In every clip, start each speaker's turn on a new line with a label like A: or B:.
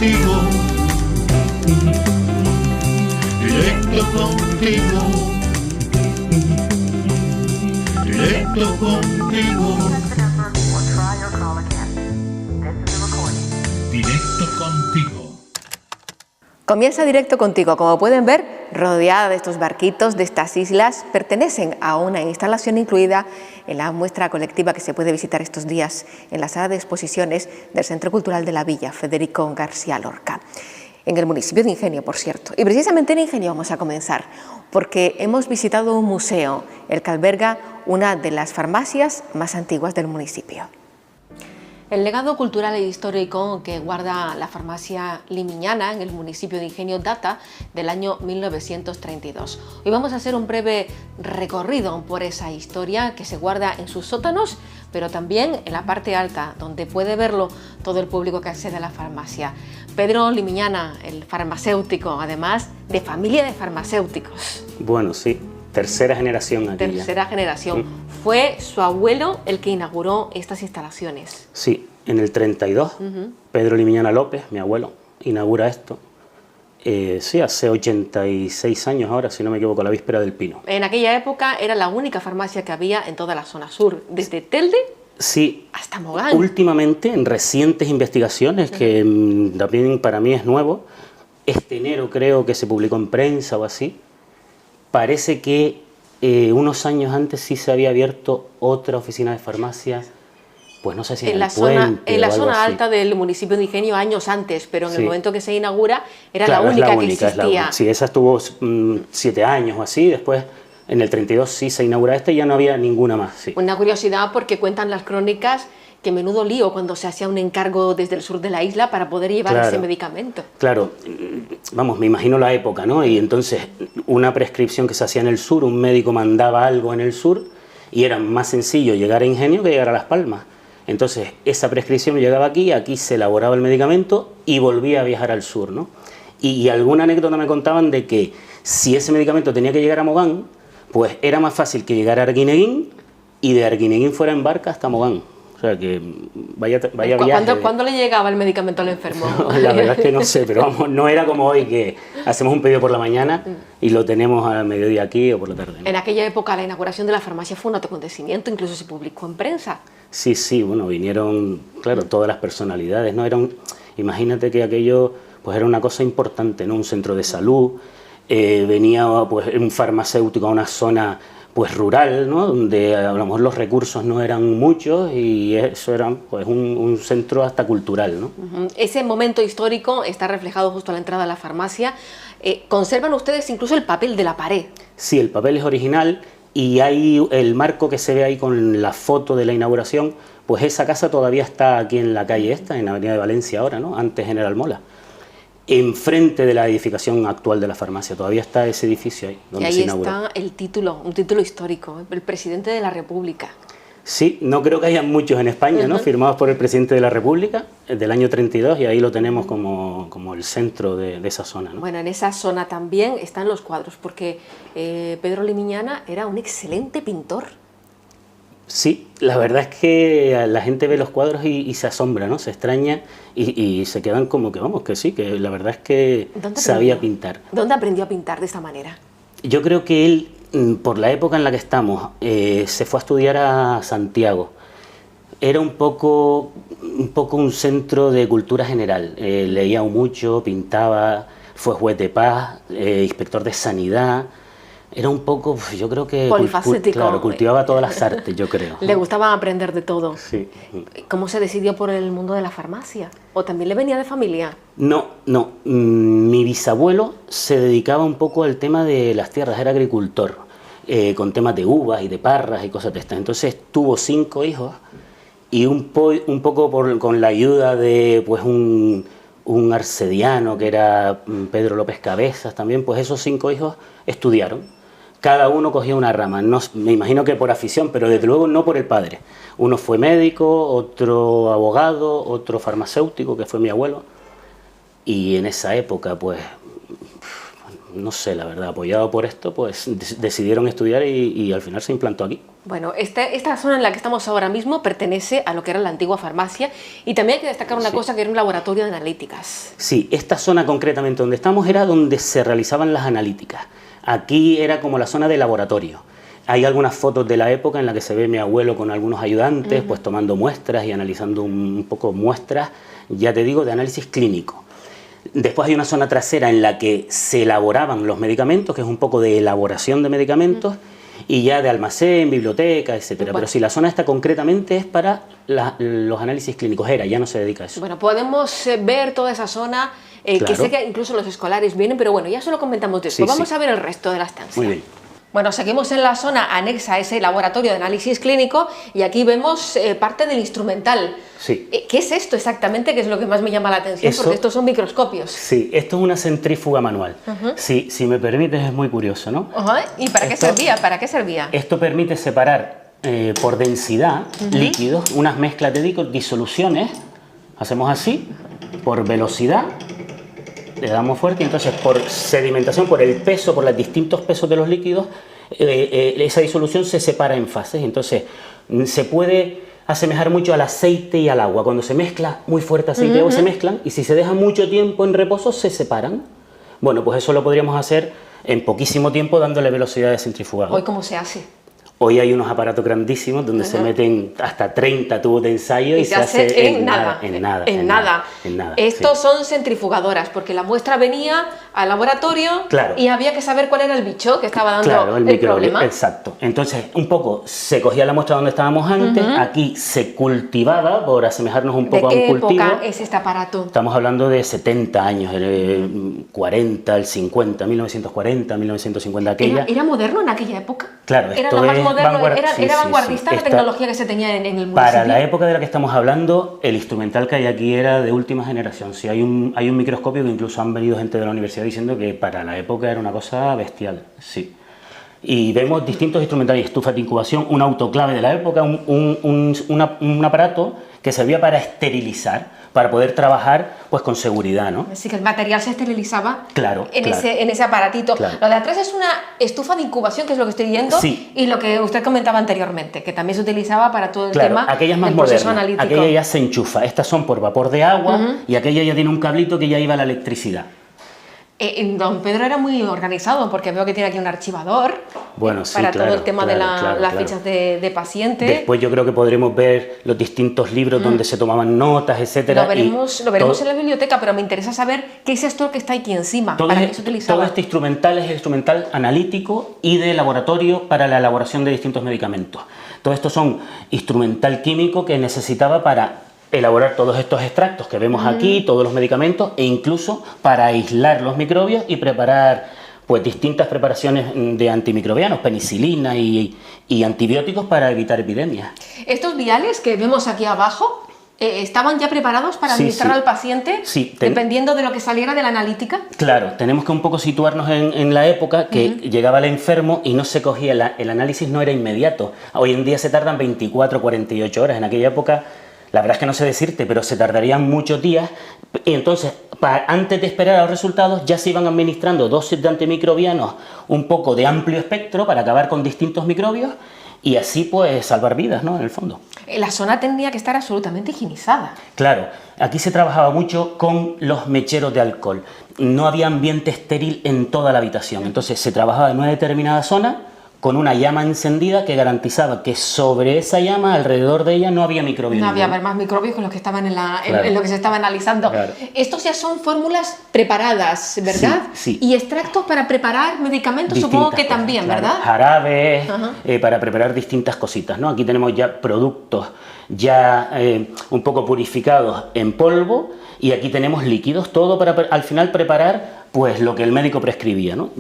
A: contigo, directo contigo, directo contigo, directo contigo.
B: Comienza Directo Contigo. Como pueden ver, rodeada de estos barquitos, de estas islas, pertenecen a una instalación incluida en la muestra colectiva que se puede visitar estos días en la sala de exposiciones del Centro Cultural de la Villa, Federico García Lorca, en el municipio de Ingenio, por cierto. Y precisamente en Ingenio vamos a comenzar, porque hemos visitado un museo, el que alberga una de las farmacias más antiguas del municipio. El legado cultural e histórico que guarda la farmacia Limiñana en el municipio de Ingenio data del año 1932. Hoy vamos a hacer un breve recorrido por esa historia que se guarda en sus sótanos, pero también en la parte alta, donde puede verlo todo el público que accede a la farmacia. Pedro Limiñana, el farmacéutico, además de familia de farmacéuticos.
C: Bueno, sí. Tercera generación aquí.
B: Tercera generación. Fue su abuelo el que inauguró estas instalaciones.
C: Sí, en el 32, Pedro Limiñana López, mi abuelo, inaugura esto. Sí, hace 86 años ahora, si no me equivoco, la víspera del Pino.
B: En aquella época era la única farmacia que había en toda la zona sur, desde Telde
C: sí,
B: hasta Mogán.
C: Últimamente, en recientes investigaciones, que también para mí es nuevo, este enero creo que se publicó en prensa o así, parece que unos años antes sí se había abierto otra oficina de farmacia, pues no sé si en la
B: zona alta del municipio de Ingenio años antes, pero en el momento que se inaugura era la única que existía.
C: Sí, esa estuvo 7 años o así, después en el 32 sí se inaugura esta y ya no había ninguna más. Sí.
B: Una curiosidad porque cuentan las crónicas que menudo lío cuando se hacía un encargo desde el sur de la isla para poder llevar ese medicamento.
C: Claro, vamos, me imagino la época, ¿no? Y entonces una prescripción que se hacía en el sur, un médico mandaba algo en el sur y era más sencillo llegar a Ingenio que llegar a Las Palmas. Entonces esa prescripción llegaba aquí se elaboraba el medicamento y volvía a viajar al sur, ¿no? Y alguna anécdota me contaban de que si ese medicamento tenía que llegar a Mogán, pues era más fácil que llegara a Arguineguín y de Arguineguín fuera en barca hasta Mogán. O sea que vaya viaje.
B: ¿Cuándo le llegaba el medicamento al enfermo?
C: La verdad es que no sé, pero vamos, no era como hoy que hacemos un pedido por la mañana y lo tenemos a mediodía aquí o por la tarde, ¿no?
B: En aquella época la inauguración de la farmacia fue un acontecimiento, incluso se publicó en prensa.
C: Sí, bueno, vinieron, claro, todas las personalidades, ¿no? Imagínate que aquello pues era una cosa importante, ¿no? Un centro de salud, venía pues un farmacéutico a una zona pues rural, ¿no? Donde a lo mejor los recursos no eran muchos y eso era pues un centro hasta cultural, ¿no?
B: Ese momento histórico está reflejado justo a la entrada de la farmacia. ¿Conservan ustedes incluso el papel de la pared?
C: Sí, el papel es original y hay el marco que se ve ahí con la foto de la inauguración, pues esa casa todavía está aquí en la calle esta, en la Avenida de Valencia ahora, ¿no? Antes General Mola. Enfrente de la edificación actual de la farmacia, todavía está ese edificio ahí donde se inauguró.
B: Y ahí está el título, un título histórico, el presidente de la República.
C: Sí, no creo que haya muchos en España, ¿no? Firmados por el presidente de la República del año 32 y ahí lo tenemos como el centro de esa zona, ¿no?
B: Bueno, en esa zona también están los cuadros, porque Pedro Limiñana era un excelente pintor.
C: Sí, la verdad es que la gente ve los cuadros y se asombra, ¿no? Se extraña y se quedan como que, vamos, que sí, que la verdad es que sabía pintar.
B: ¿Dónde aprendió a pintar de esta manera?
C: Yo creo que él, por la época en la que estamos, se fue a estudiar a Santiago. Era un poco un centro de cultura general. Leía mucho, pintaba, fue juez de paz, inspector de sanidad. Era un poco, yo creo que
B: polifacético.
C: Claro, cultivaba todas las artes, yo creo.
B: Le gustaba aprender de todo.
C: Sí.
B: ¿Cómo se decidió por el mundo de la farmacia? ¿O también le venía de familia?
C: No. Mi bisabuelo se dedicaba un poco al tema de las tierras, era agricultor, con temas de uvas y de parras y cosas de estas. Entonces tuvo 5 hijos y un poco con la ayuda de pues un arcediano que era Pedro López Cabezas también, pues esos 5 hijos estudiaron. Cada uno cogía una rama, no, me imagino que por afición, pero desde luego no por el padre. Uno fue médico, otro abogado, otro farmacéutico, que fue mi abuelo. Y en esa época, pues, no sé, la verdad, apoyado por esto, pues decidieron estudiar y al final se implantó aquí.
B: Bueno, esta zona en la que estamos ahora mismo pertenece a lo que era la antigua farmacia y también hay que destacar una cosa, que era un laboratorio de analíticas.
C: Sí, esta zona concretamente donde estamos era donde se realizaban las analíticas. Aquí era como la zona de laboratorio. Hay algunas fotos de la época en la que se ve mi abuelo con algunos ayudantes, pues tomando muestras y analizando un poco muestras, ya te digo, de análisis clínico. Después hay una zona trasera en la que se elaboraban los medicamentos, que es un poco de elaboración de medicamentos, y ya de almacén, biblioteca, etcétera.
B: Bueno.
C: Pero si la zona esta concretamente es para los análisis clínicos, ya no se dedica a eso.
B: Bueno, podemos ver toda esa zona, que
C: Claro.
B: sé que incluso los escolares vienen, pero bueno, ya eso lo comentamos después.
C: Sí,
B: Vamos
C: sí.
B: a ver el resto de la estancia.
C: Muy bien.
B: Bueno, seguimos en la zona anexa a ese laboratorio de análisis clínico y aquí vemos parte del instrumental.
C: Sí.
B: ¿Qué es esto exactamente? Que es lo que más me llama la atención,
C: Eso-
B: porque estos son microscopios.
C: Sí, esto es una centrífuga manual. Sí, si me permites, es muy curioso, ¿no?
B: Ajá. ¿Y para qué
C: Esto-
B: servía? ¿Para qué servía?
C: Esto permite separar por densidad líquidos, unas mezclas de disoluciones. Hacemos así, por velocidad, le damos fuerte, y entonces por sedimentación, por el peso, por los distintos pesos de los líquidos, esa disolución se separa en fases. Entonces se puede asemejar mucho al aceite y al agua. Cuando se mezcla muy fuerte aceite y agua se mezclan, y si se deja mucho tiempo en reposo se separan. Bueno, pues eso lo podríamos hacer en poquísimo tiempo dándole velocidad de centrifugado.
B: ¿Hoy cómo se hace?
C: Hoy hay unos aparatos grandísimos donde se meten hasta 30 tubos de ensayo y se hace
B: en nada.
C: en nada.
B: Estos son centrifugadoras, porque la muestra venía al laboratorio
C: Claro.
B: y había que saber cuál era el bicho que estaba dando
C: Claro, el
B: el
C: microbio,
B: problema.
C: exacto. Entonces, un poco se cogía la muestra donde estábamos antes, aquí se cultivaba, por asemejarnos un
B: ¿De
C: poco a
B: qué
C: un cultivo.
B: época es este aparato?
C: Estamos hablando de 70 años, el 40, el 50, 1940, 1950, aquella.
B: ¿Era moderno en aquella época?
C: Claro,
B: ¿Era
C: esto
B: lo más
C: es
B: moderno?
C: vanguard-
B: ¿Era vanguardista la
C: Esta-
B: tecnología que se tenía en el municipio?
C: Para la época de la que estamos hablando, el instrumental que hay aquí era de última generación. Sí, hay un microscopio que incluso han venido gente de la universidad diciendo que para la época era una cosa bestial, sí. Y vemos distintos instrumentales, estufas de incubación, un autoclave de la época, un aparato que servía para esterilizar, para poder trabajar pues con seguridad, ¿no?
B: Así que el material se esterilizaba
C: Claro,
B: en,
C: claro.
B: en ese aparatito.
C: Claro.
B: Lo de atrás es una estufa de incubación, que es lo que estoy viendo,
C: Sí.
B: y lo que usted comentaba anteriormente, que también se utilizaba para todo el
C: Claro,
B: tema
C: aquella es más
B: del proceso
C: moderna,
B: analítico.
C: aquella ya se enchufa, estas son por vapor de agua y aquella ya tiene un cablito que ya iba a la electricidad.
B: Don Pedro era muy organizado, porque veo que tiene aquí un archivador
C: Bueno, sí,
B: para todo
C: claro,
B: el tema de
C: claro, claro,
B: las
C: claro.
B: fichas de paciente.
C: Después yo creo que podremos ver los distintos libros donde se tomaban notas, etcétera.
B: Lo veremos
C: todo,
B: en la biblioteca, pero me interesa saber qué es esto que está aquí encima,
C: todo,
B: para qué se utilizaba.
C: todo este instrumental es el instrumental analítico y de laboratorio para la elaboración de distintos medicamentos. Todo esto son instrumental químico que necesitaba para elaborar todos estos extractos que vemos aquí, todos los medicamentos, e incluso para aislar los microbios y preparar pues distintas preparaciones de antimicrobianos, penicilina y antibióticos para evitar epidemias.
B: Estos viales que vemos aquí abajo, ¿estaban ya preparados para
C: Sí,
B: administrar
C: sí.
B: al paciente,
C: Sí,
B: dependiendo de lo que saliera de la analítica?
C: Claro, tenemos que un poco situarnos en la época que llegaba el enfermo y no se cogía, el análisis no era inmediato. Hoy en día se tardan 24, 48 horas. En aquella época, la verdad es que no sé decirte, pero se tardarían muchos días. Y entonces, antes de esperar a los resultados, ya se iban administrando dosis de antimicrobianos un poco de amplio espectro para acabar con distintos microbios y así pues salvar vidas, ¿no? En el fondo.
B: La zona tenía que estar absolutamente higienizada.
C: Claro, aquí se trabajaba mucho con los mecheros de alcohol. No había ambiente estéril en toda la habitación, entonces se trabajaba en una determinada zona con una llama encendida que garantizaba que sobre esa llama, alrededor de ella, no había microbios.
B: No había
C: ninguno.
B: más microbios que los que estaban
C: Claro.
B: en lo que se estaba analizando.
C: Claro.
B: Estos ya son fórmulas preparadas, ¿verdad?
C: Sí, sí.
B: Y extractos para preparar medicamentos, supongo que
C: Distintas
B: también,
C: cosas, claro.
B: ¿verdad?
C: Jarabes,
B: Ajá.
C: para preparar distintas cositas, ¿no? Aquí tenemos ya productos ya un poco purificados en polvo y aquí tenemos líquidos, todo para al final preparar pues lo que el médico prescribía, ¿no?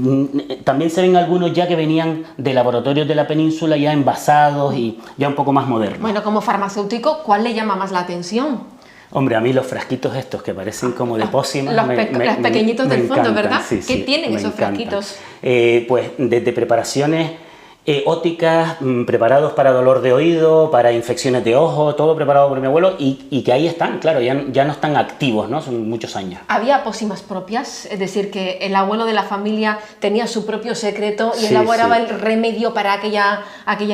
C: También se ven algunos ya que venían de laboratorios de la península ya envasados y ya un poco más modernos.
B: Bueno, como farmacéutico, ¿cuál le llama más la atención?
C: Hombre, a mí los frasquitos estos que parecen como de pócimas
B: Los pequeñitos del fondo,
C: encantan,
B: ¿verdad?
C: sí,
B: ¿Qué
C: sí,
B: tienen
C: me
B: esos
C: encantan.
B: frasquitos?
C: Pues desde preparaciones ópticas, preparados para dolor de oído, para infecciones de ojo, todo preparado por mi abuelo y que ahí están, claro, ya no están activos, ¿no? Son muchos años.
B: ¿Había pócimas propias? Es decir, que el abuelo de la familia tenía su propio secreto y
C: Sí,
B: elaboraba
C: sí.
B: el remedio para aquella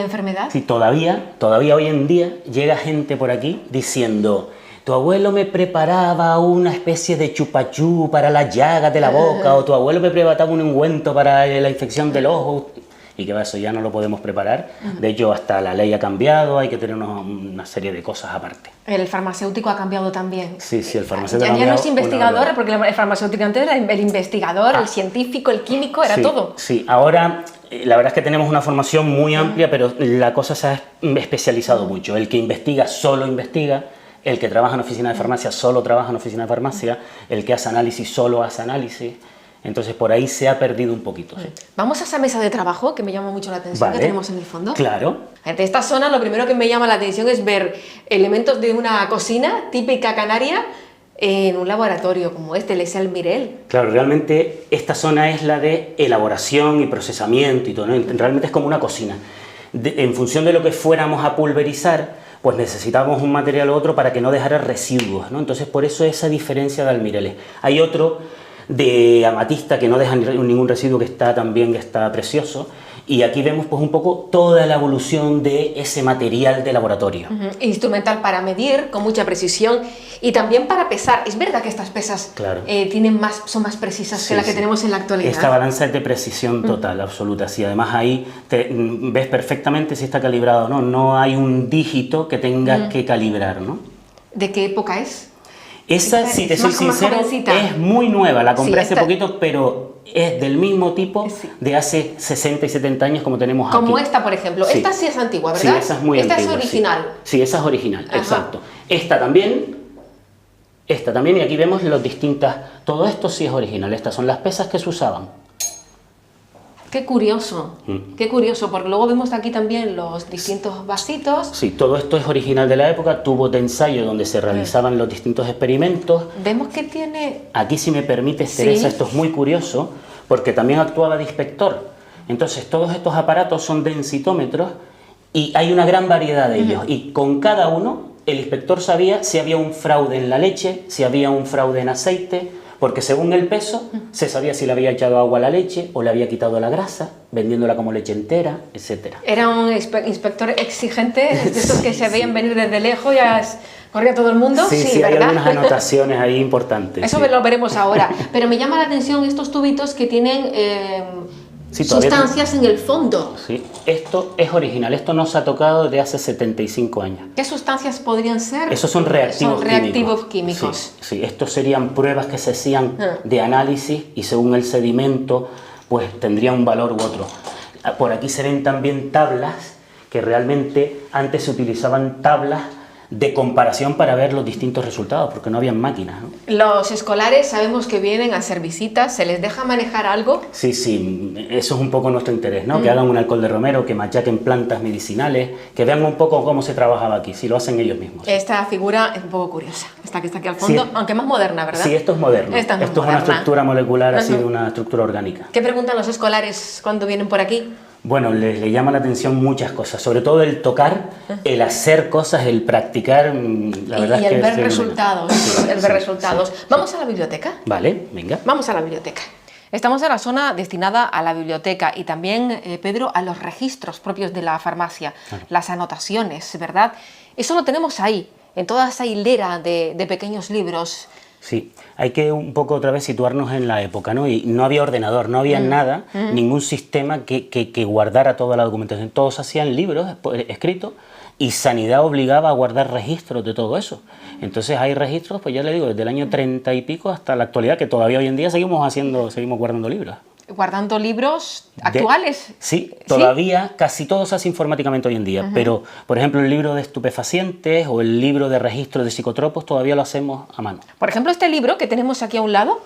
B: enfermedad.
C: Sí, todavía hoy en día llega gente por aquí diciendo: tu abuelo me preparaba una especie de chupachú para las llagas de la boca, o tu abuelo me preparaba un ungüento para la infección del ojo. Y que eso ya no lo podemos preparar. De hecho, hasta la ley ha cambiado, hay que tener una serie de cosas aparte.
B: El farmacéutico ha cambiado también.
C: Sí, el farmacéutico
B: Ya no es
C: una
B: investigador,
C: barbaridad.
B: porque el farmacéutico antes era el investigador, el científico, el químico, era
C: Sí,
B: todo.
C: Sí, ahora la verdad es que tenemos una formación muy amplia, pero la cosa se ha especializado mucho. El que investiga solo investiga, el que trabaja en oficina de farmacia solo trabaja en oficina de farmacia, el que hace análisis solo hace análisis. Entonces por ahí se ha perdido un poquito. Sí.
B: Vamos a esa mesa de trabajo que me llama mucho la atención,
C: Vale.
B: que tenemos en el fondo.
C: Claro.
B: Ante esta zona lo primero que me llama la atención es ver elementos de una cocina típica canaria en un laboratorio como este, el Mirel.
C: Claro, realmente esta zona es la de elaboración y procesamiento y todo, ¿no? Realmente es como una cocina. En función de lo que fuéramos a pulverizar, pues necesitábamos un material u otro para que no dejara residuos, ¿no? Entonces por eso esa diferencia de almireles. Hay otro de amatista que no deja ningún residuo, que está precioso, y aquí vemos pues un poco toda la evolución de ese material de laboratorio.
B: Instrumental para medir con mucha precisión y también para pesar. Es verdad que estas pesas
C: Claro.
B: son más precisas
C: Sí,
B: que las que
C: sí.
B: tenemos en la actualidad.
C: Esta balanza es de precisión total, absoluta. Sí, además ahí ves perfectamente si está calibrado o no. No hay un dígito que tengas que calibrar, ¿no?
B: ¿De qué época es?
C: Esa, si te
B: Es
C: soy
B: más
C: sincero,
B: jovencita.
C: es muy nueva. La compré
B: Sí,
C: hace
B: esta-
C: poquito, pero es del mismo tipo
B: Sí.
C: de hace 60 y 70 años como tenemos aquí.
B: Como esta, por ejemplo.
C: Sí.
B: Esta sí es antigua,
C: Sí,
B: ¿verdad?
C: esa es muy
B: esta
C: antigua.
B: es original.
C: Sí, esa es original,
B: Ajá.
C: exacto. Esta también, y aquí vemos los distintas... Todo esto sí es original, estas son las pesas que se usaban.
B: Qué curioso, porque luego vemos aquí también los distintos vasitos.
C: Sí, todo esto es original de la época, tubos de ensayo donde se realizaban los distintos experimentos.
B: Vemos que tiene...
C: Aquí, si me permites,
B: Sí.
C: Teresa, esto es muy curioso, porque también actuaba de inspector. Entonces, todos estos aparatos son densitómetros y hay una gran variedad de ellos. Y con cada uno, el inspector sabía si había un fraude en la leche, si había un fraude en aceite, porque según el peso, se sabía si le había echado agua a la leche o le había quitado la grasa, vendiéndola como leche entera, etc.
B: Era un inspector exigente, de esos que se veían venir desde lejos, corría todo el mundo.
C: Sí, hay
B: ¿verdad?
C: algunas anotaciones ahí importantes.
B: Eso
C: sí.
B: lo veremos ahora. Pero me llama la atención estos tubitos que tienen
C: Sí, todavía
B: sustancias en el fondo.
C: Sí, esto es original, esto no se ha tocado desde hace 75 años.
B: ¿Qué sustancias podrían ser?
C: Esos son reactivos,
B: Son reactivos químicos.
C: Sí, sí, estos serían pruebas que se hacían
B: Ah.
C: de análisis y según el sedimento, pues tendría un valor u otro. Por aquí se ven también tablas, que realmente antes se utilizaban tablas de comparación para ver los distintos resultados, porque no habían máquinas, ¿no?
B: Los escolares sabemos que vienen a hacer visitas, ¿se les deja manejar algo?
C: Sí, sí, eso es un poco nuestro interés, ¿no? Que hagan un alcohol de romero, que machaquen plantas medicinales, que vean un poco cómo se trabajaba aquí, si lo hacen ellos mismos.
B: Esta figura es un poco curiosa, esta que está aquí al fondo,
C: Sí.
B: aunque más moderna, ¿verdad?
C: Sí, esto es moderno.
B: Esta es más
C: Esto es una
B: moderna.
C: estructura molecular, así
B: Ajá.
C: de una estructura orgánica.
B: ¿Qué preguntan los escolares cuando vienen por aquí?
C: Bueno, les llama la atención muchas cosas, sobre todo el tocar, el hacer cosas, el practicar, la verdad
B: Y
C: es que...
B: el ver
C: es
B: resultados,
C: Sí,
B: el
C: sí,
B: ver resultados.
C: sí, sí.
B: ¿Vamos a la biblioteca?
C: Vale, venga.
B: Vamos a la biblioteca. Estamos en la zona destinada a la biblioteca y también, Pedro, a los registros propios de la farmacia, las anotaciones, ¿verdad? Eso lo tenemos ahí, en toda esa hilera de pequeños libros.
C: Sí, hay que un poco otra vez situarnos en la época, ¿no? Y no había ordenador, no había nada, ningún sistema que guardara toda la documentación. Todos hacían libros escritos y Sanidad obligaba a guardar registros de todo eso. Entonces hay registros, pues ya le digo, desde el año 30 y pico hasta la actualidad, que todavía hoy en día seguimos guardando libros.
B: Guardando libros actuales.
C: Sí, todavía casi todo se hace informáticamente hoy en día, pero por ejemplo el libro de estupefacientes o el libro de registro de psicotropos todavía lo hacemos a mano.
B: Por ejemplo, este libro que tenemos aquí a un lado,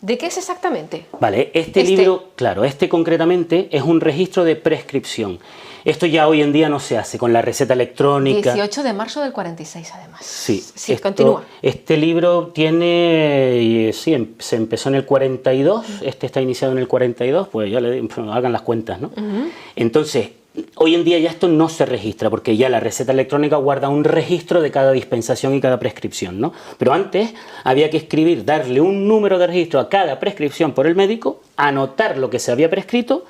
B: ¿de qué es exactamente?
C: Vale, este libro, claro, este concretamente es un registro de prescripción. Esto ya hoy en día no se hace con la receta electrónica.
B: 18 de marzo del 46, además.
C: Sí,
B: Continúa.
C: Este libro tiene, sí, se empezó en el 42, este está iniciado en el 42, pues ya le digo, hagan las cuentas, ¿no? Entonces, Hoy en día ya esto no se registra, porque ya la receta electrónica guarda un registro de cada dispensación y cada prescripción, ¿no? Pero antes había que escribir, darle un número de registro a cada prescripción por el médico, anotar lo que se había prescrito,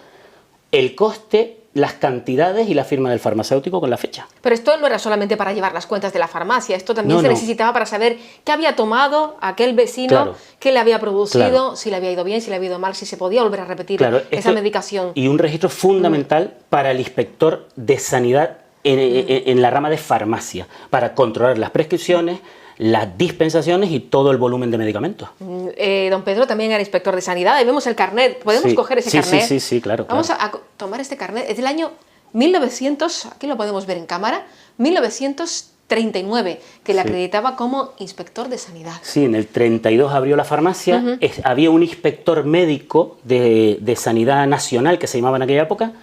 C: el coste, las cantidades y la firma del farmacéutico con la fecha.
B: Pero esto no era solamente para llevar las cuentas de la farmacia, esto también se necesitaba para saber qué había tomado aquel vecino,
C: claro,
B: qué le había producido,
C: claro,
B: si le había ido bien, si le había ido mal, si se podía volver a repetir esa medicación.
C: Y un registro fundamental para el inspector de sanidad en la rama de farmacia, para controlar las prescripciones, las dispensaciones y todo el volumen de medicamentos.
B: Don Pedro también era inspector de sanidad y vemos el carnet. ¿Podemos coger ese carnet?
C: Sí, claro.
B: Vamos a tomar este carnet. Es del año 1900, aquí lo podemos ver en cámara, 1939, que le acreditaba como inspector de sanidad.
C: Sí, en el 32 abrió la farmacia, había un inspector médico de sanidad nacional que se llamaba en aquella época,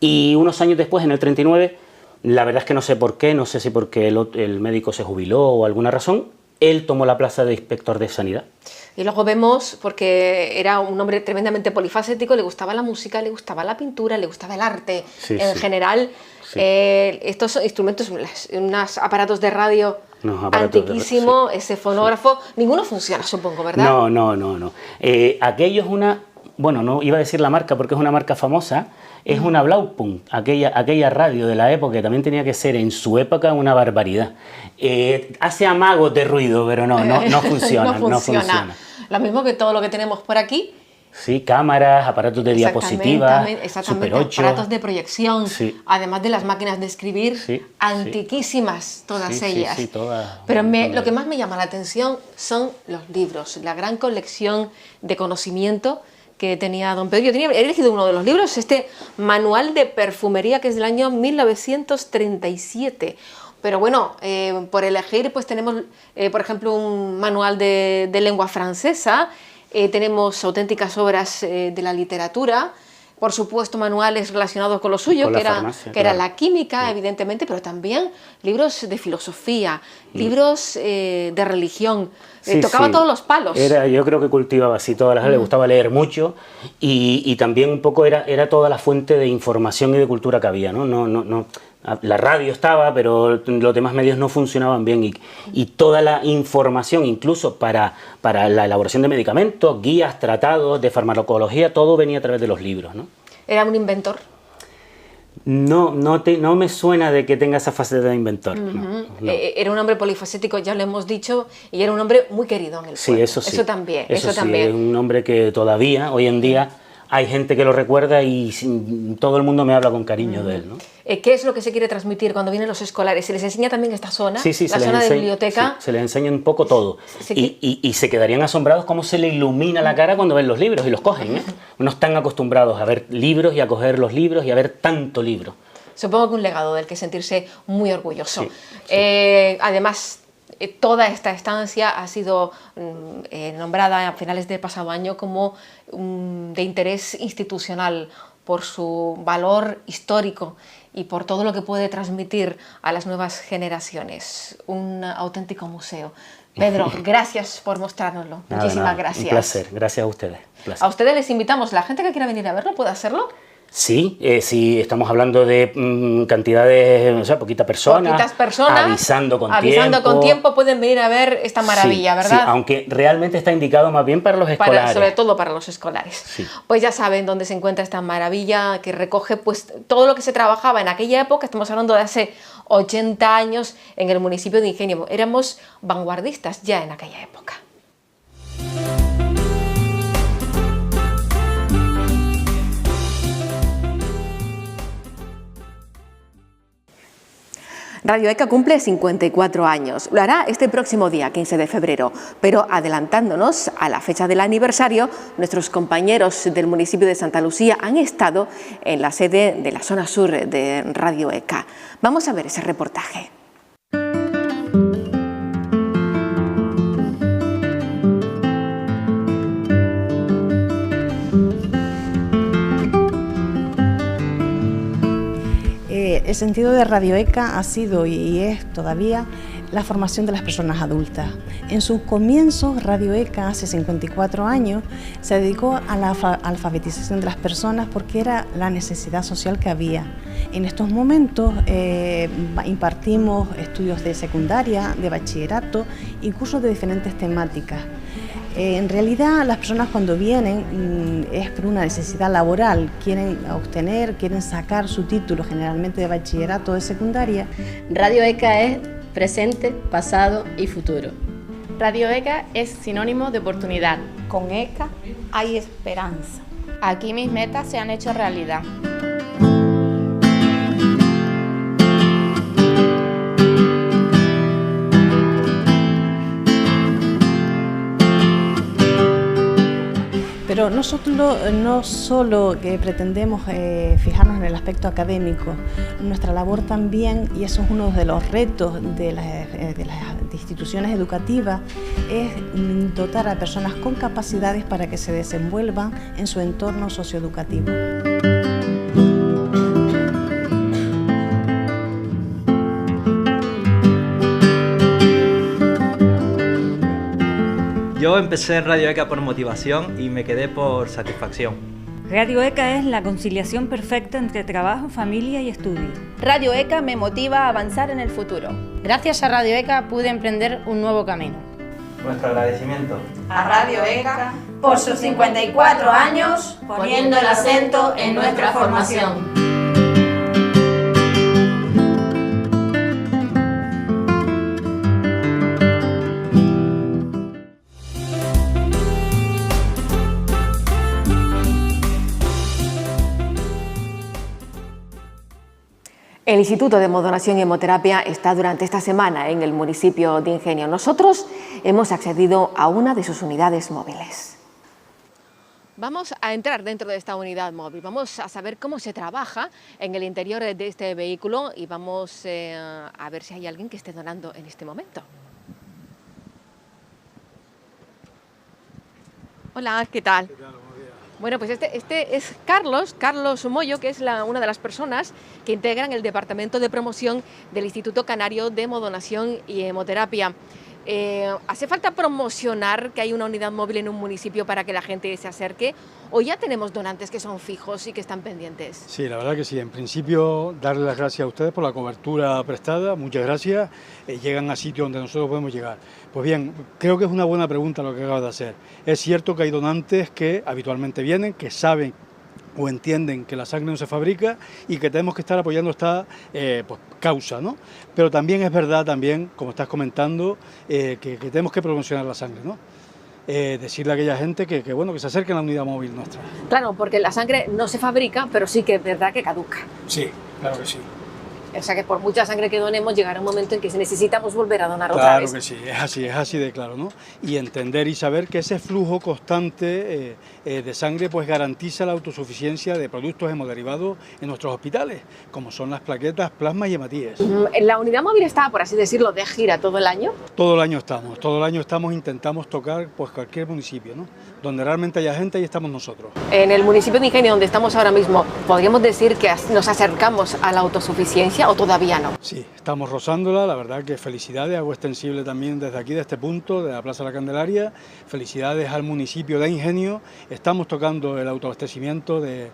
C: y unos años después, en el 39, la verdad es que no sé por qué, no sé si porque el médico se jubiló o alguna razón, él tomó la plaza de inspector de sanidad.
B: Y luego vemos, porque era un hombre tremendamente polifacético, le gustaba la música, le gustaba la pintura, le gustaba el arte en general. Estos instrumentos, unos aparatos de radio antiquísimo, ese fonógrafo, ninguno funciona, supongo, ¿verdad?
C: No. Aquello es una, bueno, no iba a decir la marca porque es una marca famosa, es una Blaupunkt, aquella radio de la época, que también tenía que ser en su época una barbaridad. Hace amagos de ruido, pero no funciona, no funciona.
B: Lo mismo que todo lo que tenemos por aquí.
C: Sí, cámaras, aparatos de diapositivas,
B: exactamente,
C: Super 8.
B: aparatos de proyección, además de las máquinas de escribir, antiquísimas todas ellas.
C: Todas.
B: Pero lo que más me llama la atención son los libros, la gran colección de conocimiento que tenía don Pedro. Yo he elegido uno de los libros, este manual de perfumería, que es del año 1937. Pero bueno, por elegir, pues tenemos, por ejemplo, un manual de lengua francesa, tenemos auténticas obras de la literatura, por supuesto manuales relacionados con lo suyo, que era la química, evidentemente, pero también libros de filosofía, libros de religión. Tocaba todos los palos.
C: Yo creo que cultivaba así todas las, le gustaba leer mucho y también un poco era toda la fuente de información y de cultura que había, ¿no? La radio estaba, pero los demás medios no funcionaban bien y toda la información, incluso para la elaboración de medicamentos, guías, tratados de farmacología, todo venía a través de los libros, ¿no?
B: ¿Era un inventor?
C: No me suena de que tenga esa faceta de inventor. No.
B: Era un hombre polifacético, ya lo hemos dicho, y era un hombre muy querido en el pueblo.
C: Eso sí.
B: Eso también.
C: Es un hombre que todavía, hoy en día, hay gente que lo recuerda y todo el mundo me habla con cariño de él, ¿no?
B: ¿Qué es lo que se quiere transmitir cuando vienen los escolares? ¿Se les enseña también esta zona? La zona de biblioteca.
C: Se les enseña un poco todo. Y se quedarían asombrados cómo se le ilumina la cara cuando ven los libros y los cogen, ¿eh? No están acostumbrados a ver libros y a coger los libros y a ver tanto libro.
B: Supongo que un legado del que sentirse muy orgulloso. Además, toda esta estancia ha sido nombrada a finales del pasado año como de interés institucional por su valor histórico y por todo lo que puede transmitir a las nuevas generaciones. Un auténtico museo. Pedro, gracias por mostrárnoslo. Muchísimas gracias.
C: Un placer, gracias a ustedes.
B: A ustedes les invitamos. ¿La gente que quiera venir a verlo puede hacerlo?
C: Sí, sí, estamos hablando de cantidades, o sea, poquitas personas, avisando con
B: tiempo pueden venir a ver esta maravilla, ¿verdad?
C: Sí, aunque realmente está indicado más bien para los escolares.
B: Sobre todo para los escolares. Sí. Pues ya saben dónde se encuentra esta maravilla que recoge pues todo lo que se trabajaba en aquella época. Estamos hablando de hace 80 años en el municipio de Ingenio. Éramos vanguardistas ya en aquella época. Radio ECA cumple 54 años. Lo hará este próximo día, 15 de febrero. Pero adelantándonos a la fecha del aniversario, nuestros compañeros del municipio de Santa Lucía han estado en la sede de la zona sur de Radio ECA. Vamos a ver ese reportaje.
D: El sentido de Radio ECA ha sido y es todavía la formación de las personas adultas. En sus comienzos, Radio ECA, hace 54 años, se dedicó a la alfabetización de las personas porque era la necesidad social que había. En estos momentos impartimos estudios de secundaria, de bachillerato y cursos de diferentes temáticas. En realidad, las personas cuando vienen es por una necesidad laboral, quieren sacar su título generalmente de bachillerato o de secundaria.
E: Radio ECA es presente, pasado y futuro.
F: Radio ECA es sinónimo de oportunidad.
G: Con ECA hay esperanza.
F: Aquí mis metas se han hecho realidad.
D: Pero nosotros no solo que pretendemos fijarnos en el aspecto académico, nuestra labor también, y eso es uno de los retos de las instituciones educativas, es dotar a personas con capacidades para que se desenvuelvan en su entorno socioeducativo.
H: Yo empecé en Radio ECA por motivación y me quedé por satisfacción.
I: Radio ECA es la conciliación perfecta entre trabajo, familia y estudio.
F: Radio ECA me motiva a avanzar en el futuro. Gracias a Radio ECA pude emprender un nuevo camino.
H: Nuestro agradecimiento
G: A Radio ECA por sus 54 años, poniendo el acento en nuestra formación.
B: El Instituto de Hemodonación y Hemoterapia está durante esta semana en el municipio de Ingenio. Nosotros hemos accedido a una de sus unidades móviles. Vamos a entrar dentro de esta unidad móvil, vamos a saber cómo se trabaja en el interior de este vehículo y vamos a ver si hay alguien que esté donando en este momento. Hola, ¿qué tal? Bueno, pues este es Carlos Moyo, que es una de las personas que integran el Departamento de Promoción del Instituto Canario de Hemodonación y Hemoterapia. ¿Hace falta promocionar que hay una unidad móvil en un municipio para que la gente se acerque? ¿O ya tenemos donantes que son fijos y que están pendientes?
J: Sí, la verdad que sí. En principio, darle las gracias a ustedes por la cobertura prestada. Muchas gracias. Llegan a sitios donde nosotros podemos llegar. Pues bien, creo que es una buena pregunta lo que acabas de hacer. Es cierto que hay donantes que habitualmente vienen, que saben o entienden que la sangre no se fabrica y que tenemos que estar apoyando esta causa, ¿no? Pero también es verdad, como estás comentando, que tenemos que promocionar la sangre, ¿no? Decirle a aquella gente que se acerquen a la unidad móvil nuestra.
B: Claro, porque la sangre no se fabrica, pero sí que es verdad que caduca.
J: Sí, claro que sí.
B: O sea que por mucha sangre que donemos llegará un momento en que necesitamos volver a donar otra vez.
J: Claro que sí, es así de claro, ¿no? Y entender y saber que ese flujo constante de sangre pues garantiza la autosuficiencia de productos hemoderivados en nuestros hospitales, como son las plaquetas, plasma y hematíes.
B: ¿La unidad móvil está, por así decirlo, de gira todo el año?
J: Todo el año estamos, intentamos tocar pues cualquier municipio, ¿no? Donde realmente haya gente, ahí estamos nosotros.
B: En el municipio de Ingenio, donde estamos ahora mismo, ¿podríamos decir que nos acercamos a la autosuficiencia o todavía no?
J: Sí, estamos rozándola, la verdad que felicidades, hago extensible también desde aquí, de este punto, de la Plaza de la Candelaria, felicidades al municipio de Ingenio, estamos tocando el autoabastecimiento de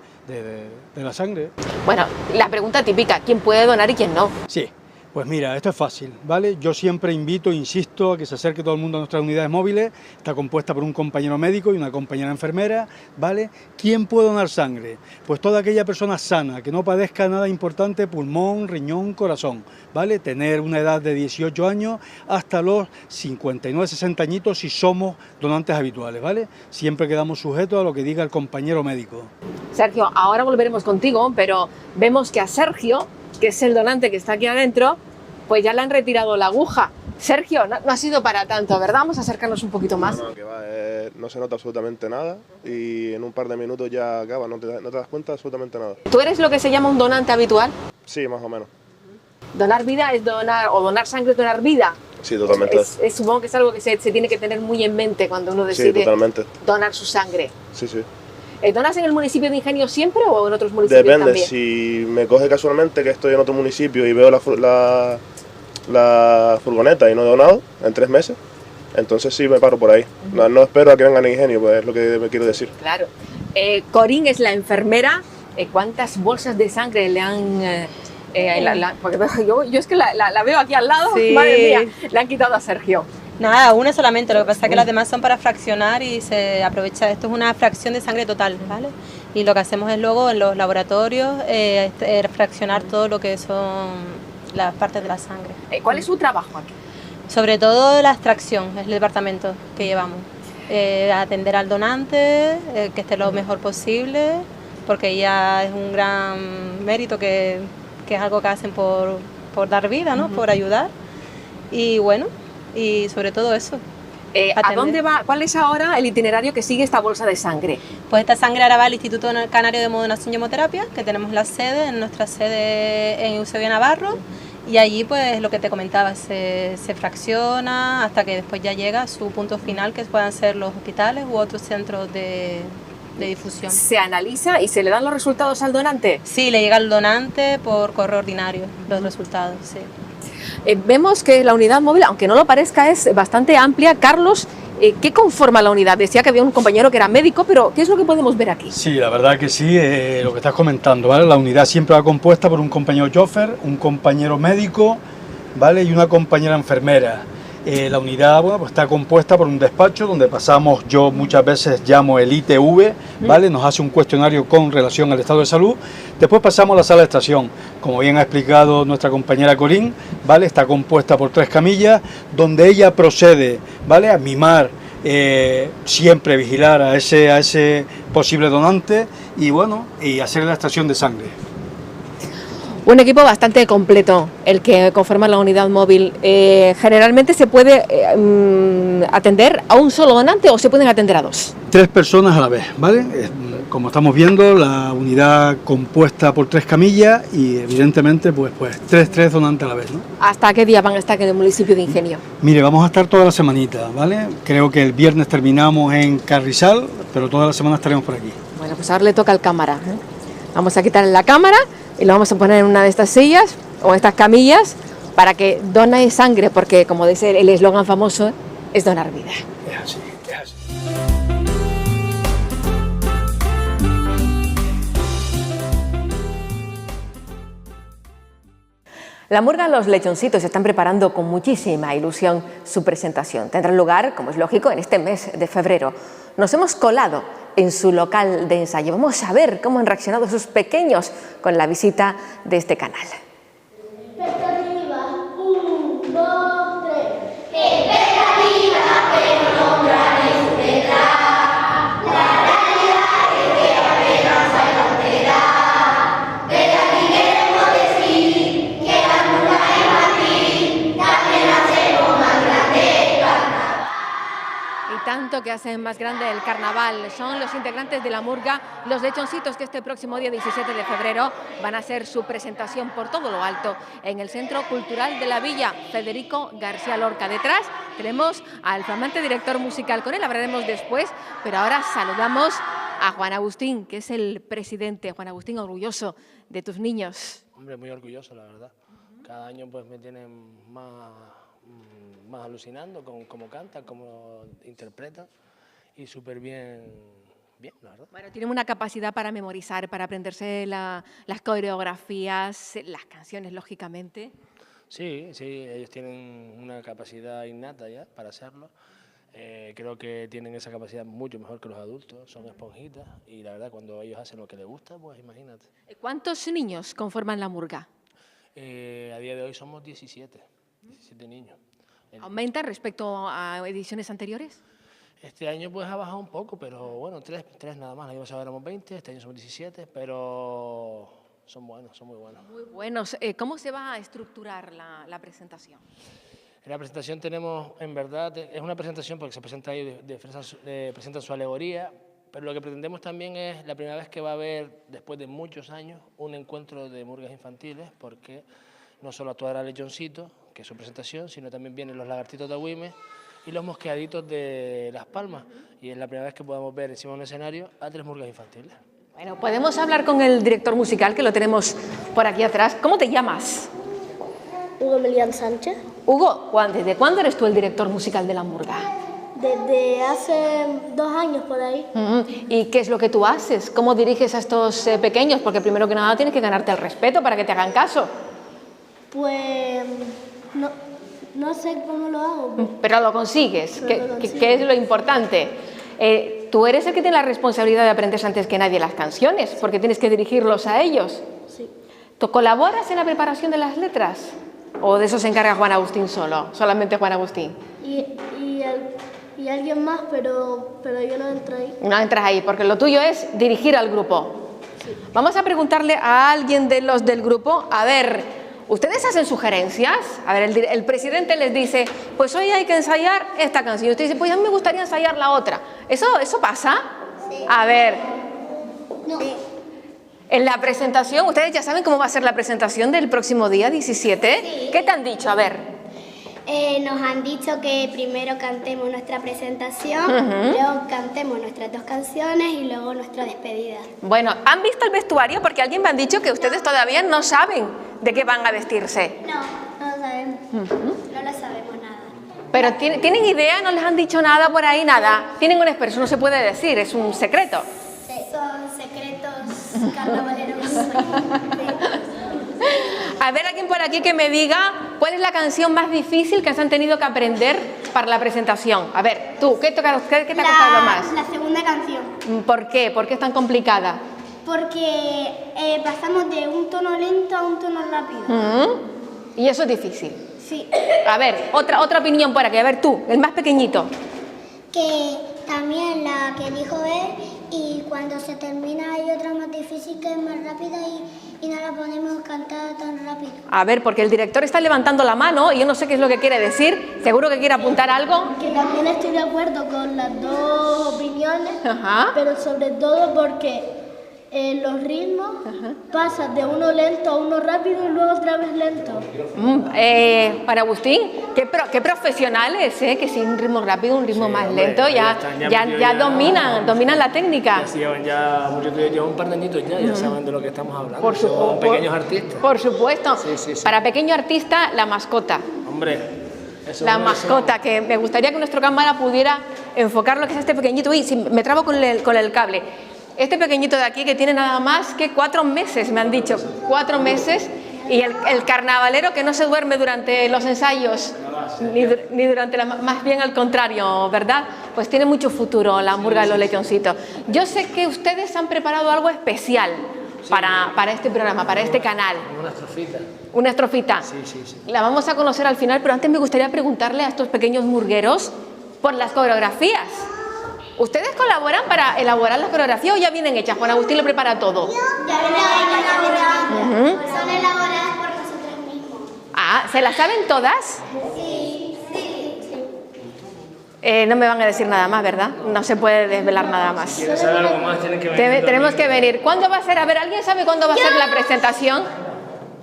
J: la sangre.
B: Bueno, la pregunta típica, ¿quién puede donar y quién no?
J: Sí. Pues mira, esto es fácil, ¿vale? Yo siempre insisto a que se acerque todo el mundo a nuestras unidades móviles. Está compuesta por un compañero médico y una compañera enfermera, ¿vale? ¿Quién puede donar sangre? Pues toda aquella persona sana, que no padezca nada importante, pulmón, riñón, corazón, ¿vale? Tener una edad de 18 años hasta los 59, 60 añitos si somos donantes habituales, ¿vale? Siempre quedamos sujetos a lo que diga el compañero médico.
B: Sergio, ahora volveremos contigo, pero vemos que a Sergio, que es el donante que está aquí adentro, pues ya le han retirado la aguja. Sergio, no ha sido para tanto, ¿verdad? Vamos a acercarnos un poquito más.
K: No, que va, no se nota absolutamente nada y en un par de minutos ya acaba, no te das cuenta absolutamente nada.
B: ¿Tú eres lo que se llama un donante habitual?
K: Sí, más o menos.
B: ¿Donar vida es donar, o donar sangre es donar vida?
K: Sí, totalmente.
B: Supongo que es algo que se tiene que tener muy en mente cuando uno decide donar su sangre.
K: Sí, sí.
B: ¿Donas en el municipio de Ingenio siempre o en otros municipios
K: también?
B: Depende,
K: si me coge casualmente que estoy en otro municipio y veo la furgoneta y no he donado en 3 meses, entonces sí me paro por ahí. No espero a que vengan Ingenio, pues es lo que me quiero decir.
B: Claro. Corín es la enfermera. ¿Cuántas bolsas de sangre le han...? Porque yo es que la veo aquí al lado,
F: Sí.
B: Madre mía, le han quitado a Sergio.
F: Nada, una solamente, lo que pasa es que las demás son para fraccionar y se aprovecha, esto es una fracción de sangre total, ¿vale? Y lo que hacemos es luego en los laboratorios fraccionar todo lo que son las partes de la sangre.
B: ¿Cuál es su trabajo aquí?
F: Sobre todo la extracción, es el departamento que llevamos. Atender al donante, que esté lo mejor posible, porque ya es un gran mérito que es algo que hacen por dar vida, ¿no? Por ayudar. Y bueno, y sobre todo eso.
B: ¿A dónde va? ¿Cuál es ahora el itinerario que sigue esta bolsa de sangre?
F: Pues esta sangre ahora va al Instituto Canario de Modonación y Hemoterapia, que tenemos la sede, en nuestra sede en Eusebio Navarro, y allí pues lo que te comentaba, se fracciona hasta que después ya llega a su punto final, que puedan ser los hospitales u otros centros de difusión.
B: ¿Se analiza y se le dan los resultados al donante?
F: Sí, le llega al donante por correo ordinario los resultados, sí.
B: Vemos que la unidad móvil, aunque no lo parezca, es bastante amplia. Carlos, ¿qué conforma la unidad? Decía que había un compañero que era médico, pero ¿qué es lo que podemos ver aquí?
J: Sí, la verdad que sí, lo que estás comentando, ¿vale? La unidad siempre va compuesta por un compañero chofer, un compañero médico, ¿vale? Y una compañera enfermera. La unidad, bueno, pues está compuesta por un despacho donde pasamos, yo muchas veces llamo el ITV, ¿vale? Nos hace un cuestionario con relación al estado de salud. Después pasamos a la sala de extracción, como bien ha explicado nuestra compañera Corín, ¿vale? Está compuesta por 3 camillas, donde ella procede, ¿vale? A mimar, siempre vigilar a ese posible donante y bueno, y hacer la extracción de sangre.
B: Un equipo bastante completo el que conforma la unidad móvil. Generalmente se puede atender a un solo donante o se pueden atender a 2.
J: 3 personas a la vez, ¿vale? Como estamos viendo, la unidad compuesta por 3 camillas y evidentemente pues 3 donantes a la vez, ¿no?
B: ¿Hasta qué día van a estar en el municipio de Ingenio?
J: Mire, vamos a estar toda la semanita, ¿vale? Creo que el viernes terminamos en Carrizal, pero toda la semana estaremos por aquí.
B: Bueno, pues ahora le toca al cámara, ¿eh? Vamos a quitarle la cámara y lo vamos a poner en una de estas sillas o estas camillas para que done sangre, porque como dice el eslogan famoso, es donar vida.
J: Es así, es así.
B: La murga Los Lechoncitos están preparando con muchísima ilusión su presentación. Tendrá lugar, como es lógico, en este mes de febrero. Nos hemos colado en su local de ensayo. Vamos a ver cómo han reaccionado sus pequeños con la visita de este canal.
L: Expectativa, 1, 2, 3. Expectativa, pero no gran esperar. La realidad es que apenas hay frontera. Desde aquí queremos decir que la murga infantil también hacemos más grande el carnaval.
B: Y tanto que hacen más grande el carnaval. Son los integrantes de la murga Los Lechoncitos, que este próximo día 17 de febrero van a hacer su presentación por todo lo alto en el Centro Cultural de la Villa Federico García Lorca. Detrás tenemos al flamante director musical, con él hablaremos después, pero ahora saludamos a Juan Agustín, que es el presidente. Juan Agustín, orgulloso de tus niños.
M: Hombre, muy orgulloso, la verdad. Cada año pues me tienen más alucinando con cómo cantan, cómo interpretan y súper bien, la verdad.
B: Bueno, tienen una capacidad para memorizar, para aprenderse las coreografías, las canciones, lógicamente.
M: Sí, ellos tienen una capacidad innata ya para hacerlo. Creo que tienen esa capacidad mucho mejor que los adultos, son esponjitas y la verdad cuando ellos hacen lo que les gusta, pues imagínate.
B: ¿Cuántos niños conforman la murga?
M: A día de hoy somos 17 niños.
B: ¿Aumenta respecto a ediciones anteriores?
M: Este año pues ha bajado un poco, pero bueno, tres nada más. El año pasado éramos 20, este año somos 17, pero son buenos, son muy buenos.
B: Muy buenos. ¿Cómo se va a estructurar la presentación?
M: En la presentación tenemos, en verdad, es una presentación porque se presenta ahí, presentan su alegoría, pero lo que pretendemos también es la primera vez que va a haber, después de muchos años, un encuentro de murgas infantiles, porque no solo actuará Lechoncito, que es su presentación, sino también vienen los Lagartitos de Agüimes y los Mosqueaditos de Las Palmas. Y es la primera vez que podemos ver encima de un escenario a 3 murgas infantiles.
B: Bueno, podemos hablar con el director musical, que lo tenemos por aquí atrás. ¿Cómo te llamas?
N: Hugo Emiliano Sánchez.
B: Hugo, ¿desde cuándo eres tú el director musical de La Murga?
N: Desde hace 2 años por ahí.
B: ¿Y qué es lo que tú haces? ¿Cómo diriges a estos pequeños? Porque primero que nada tienes que ganarte el respeto para que te hagan caso.
N: Pues no sé cómo lo hago.
B: Pero lo consigues,
N: Pero lo consigo.
B: que es lo importante. Tú eres el que tiene la responsabilidad de aprender antes que nadie las canciones, porque tienes que dirigirlos a ellos.
N: Sí.
B: ¿Tú colaboras en la preparación de las letras? ¿O de eso se encarga Juan Agustín solo? Solamente Juan Agustín.
N: Y alguien más, pero yo no entro ahí.
B: No entras ahí, porque lo tuyo es dirigir al grupo.
N: Sí.
B: Vamos a preguntarle a alguien de los del grupo, a ver, ¿ustedes hacen sugerencias? A ver, el presidente les dice, pues hoy hay que ensayar esta canción. Y usted dice, pues a mí me gustaría ensayar la otra. ¿Eso pasa?
N: Sí.
B: A ver,
N: No.
B: en la presentación, ¿ustedes ya saben cómo va a ser la presentación del próximo día 17?
N: Sí.
B: ¿Qué te han dicho? A ver.
N: Nos han dicho que primero cantemos nuestra presentación,
B: Ujú.
N: luego cantemos nuestras 2 canciones y luego nuestra despedida.
B: Bueno, ¿han visto el vestuario? Porque alguien me han dicho que ustedes todavía no saben de qué van a vestirse.
N: No lo sabemos. No lo sabemos nada.
B: Pero ¿tienen idea? ¿No les han dicho nada por ahí? Nada. Tienen un experto, eso no se puede decir, es un secreto.
N: Son secretos carnavaleros.
B: A ver, alguien por aquí que me diga cuál es la canción más difícil que se han tenido que aprender para la presentación. A ver, tú, ¿qué te ha costado más?
N: La segunda canción.
B: ¿Por qué? ¿Por qué es tan complicada?
N: Porque pasamos de un tono lento a un tono rápido.
B: Y eso es difícil.
N: Sí.
B: A ver, otra opinión por aquí. A ver, tú, el más pequeñito.
N: Que también la que dijo él, y cuando se termina hay otra más difícil que es más rápida y no la podemos cantar tan rápido.
B: A ver, porque el director está levantando la mano y yo no sé qué es lo que quiere decir. ¿Seguro que quiere apuntar algo?
N: Que también estoy de acuerdo con las 2 opiniones,
B: Ajá.
N: pero sobre todo porque los ritmos pasan de uno lento a uno rápido y luego otra vez lento.
B: Para Agustín, qué profesionales, que si un ritmo rápido, un ritmo más lento, ya dominan la técnica.
M: Llevan un par de añitos ya saben de lo que estamos hablando. Son pequeños artistas.
B: Por supuesto.
M: Sí.
B: Para pequeño artista, la mascota.
M: Hombre, eso
B: La
M: no
B: mascota, que me gustaría que nuestro cámara pudiera enfocar lo que es este pequeñito. Uy, si me trabo con el cable. Este pequeñito de aquí que tiene nada más que 4 meses, me han dicho, 4 meses, y el carnavalero que no se duerme durante los ensayos, ni durante más bien al contrario, ¿verdad? Pues tiene mucho futuro la Murga de los Lechoncitos. Yo sé que ustedes han preparado algo especial para este programa, para este canal.
M: Una estrofita.
B: Una estrofita.
M: Sí.
B: La vamos a conocer al final, pero antes me gustaría preguntarle a estos pequeños murgueros por las coreografías. ¿Ustedes colaboran para elaborar las coreografías o ya vienen hechas? Juan Agustín lo prepara todo.
N: Ya vienen Son elaboradas por nosotros mismos.
B: Ah, ¿se las saben todas?
N: Sí.
B: No me van a decir nada más, ¿verdad? No se puede desvelar nada más.
M: Si quieren saber algo más, tienen que venir.
B: Tenemos que venir. ¿Cuándo va a ser? A ver, ¿alguien sabe cuándo va a ser la presentación?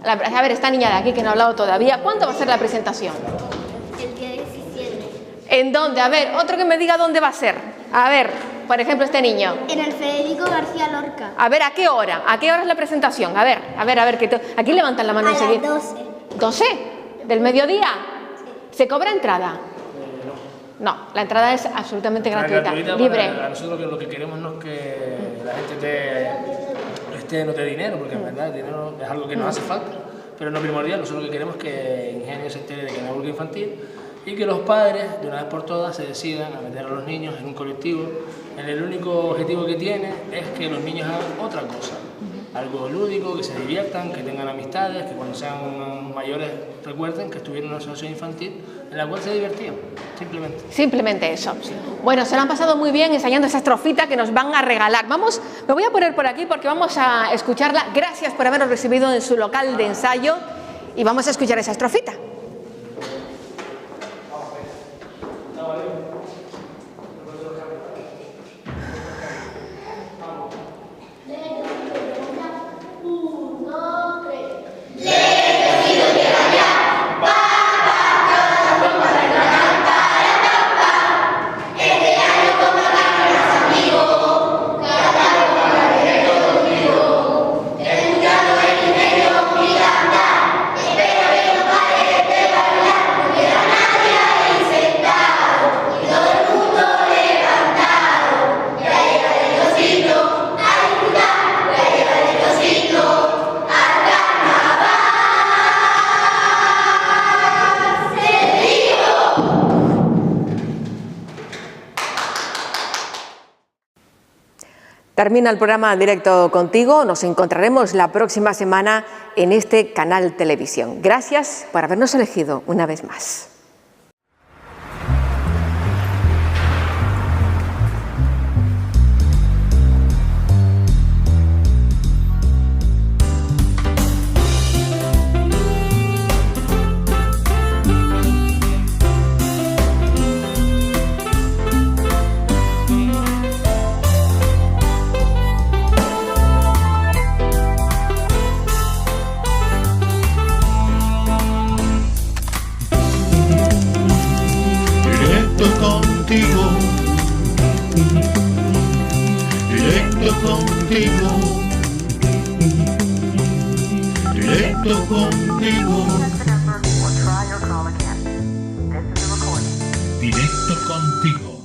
B: A ver, esta niña de aquí que no ha hablado todavía. ¿Cuándo va a ser la presentación?
N: El día 17.
B: ¿En dónde? A ver, otro que me diga dónde va a ser. A ver, por ejemplo, este niño.
N: En el Federico García Lorca.
B: A ver, ¿a qué hora? ¿A qué hora es la presentación? A ver, aquí levantan la mano enseguida.
N: A las 12.
B: ¿12? ¿Del mediodía?
N: Sí.
B: ¿Se cobra entrada? No, la entrada es absolutamente gratuita, libre.
M: A nosotros lo que queremos no es que la gente no te dé dinero, porque en verdad el dinero es algo que nos hace falta, pero no primordial. Nosotros lo que queremos es que Ingenio se entere de que no hay Murga infantil y que los padres, de una vez por todas, se decidan a meter a los niños en un colectivo. El único objetivo que tiene es que los niños hagan otra cosa, algo lúdico, que se diviertan, que tengan amistades, que cuando sean mayores recuerden que estuvieron en una asociación infantil en la cual se divertían, simplemente.
B: Simplemente eso. Bueno, se lo han pasado muy bien ensayando esa estrofita que nos van a regalar. Me voy a poner por aquí porque vamos a escucharla. Gracias por habernos recibido en su local de ensayo y vamos a escuchar esa estrofita.
L: Espero que no pare
B: Termina el programa Directo Contigo. Nos encontraremos la próxima semana en este canal Televisión. Gracias por habernos elegido una vez más.
A: Directo contigo, directo contigo, directo contigo.